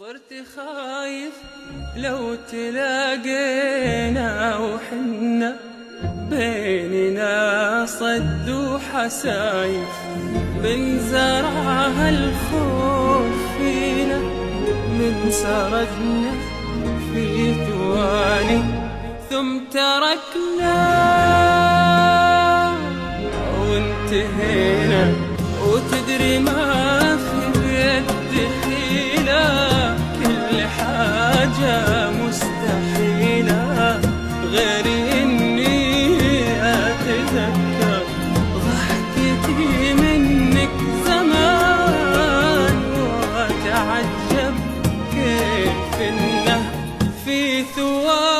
صرت خايف لو تلاقينا وحنا بيننا صد وحسايف، من زرع الخوف فينا، من سردنا في ثواني ثم تركنا وانتهينا. وتدري ما في يد حيلة، كل حاجة مستحيلة غير إني أتذكر ضحكتي منك زمان، وأتعجب كيف إنه في ثواني